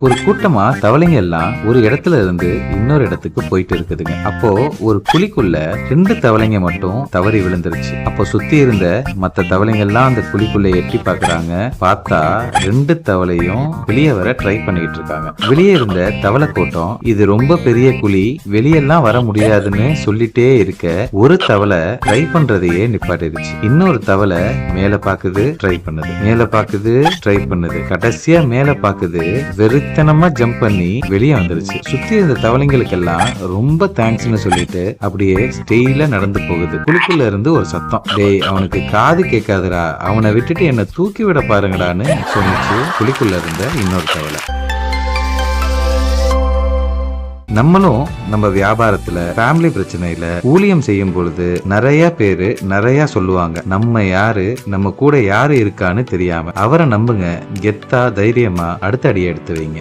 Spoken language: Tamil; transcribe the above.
ஒரு கூட்டமா தவளைங்க எல்லாம் ஒரு இடத்துல இருந்து இன்னொரு இடத்துக்கு போயிட்டு இருக்குதுங்க. அப்போ ஒரு குழிக்குள்ள 2 தவளைங்க மட்டும் தவறி விழுந்துருச்சு. அப்போ சுத்தி இருந்த மத்த தவளைங்க எல்லாம் அந்த குழிக்குள்ள எட்டி பாக்குறாங்க. பார்த்தா 2 தவளையும் வெளியே வர ட்ரை பண்ணிட்டு இருக்காங்க. வெளியே இருந்த தவளை கூட்டம் இது ரொம்ப பெரிய குழி, வெளியெல்லாம் வர முடியாதுன்னு சொல்லிட்டே இருக்க ஒரு தவளை ட்ரை பண்றதையே நிப்பாட்டிருச்சு. இன்னொரு தவளை மேல பாக்குது, ட்ரை பண்ணுது, மேல பாக்குது, ட்ரை பண்ணுது, கடைசியா மேல பாக்குது, வெறித்தனமா ஜம்ப் பண்ணி வெளியே வந்துருச்சு. சுத்தி இருந்த தவளைங்களுக்கு எல்லாம் ரொம்ப தேங்க்ஸ்னு சொல்லிட்டு அப்படியே ஸ்டெயிலா நடந்து போகுது. குழிக்குள்ள இருந்து ஒரு சத்தம், டேய் அவனுக்கு காது கேட்காதுடா, அவனை விட்டுட்டு என்ன தூக்கி விட பாருங்கடான்னு சொன்னிச்சு குழிக்குள்ள இருந்த இன்னொரு தவளை. நம்மளும் நம்ம வியாபாரத்துல ஃபேமிலி பிரச்சனையில ஊழியம் செய்யும் பொழுது நிறைய பேரு நிறைய சொல்லுவாங்க. நம்ம யாரு, நம்ம கூட யாரு இருக்கான்னு தெரியாம. அவரை நம்புங்க, கெத்தா தைரியமா அடுத்த அடியை எடுத்து வைங்க.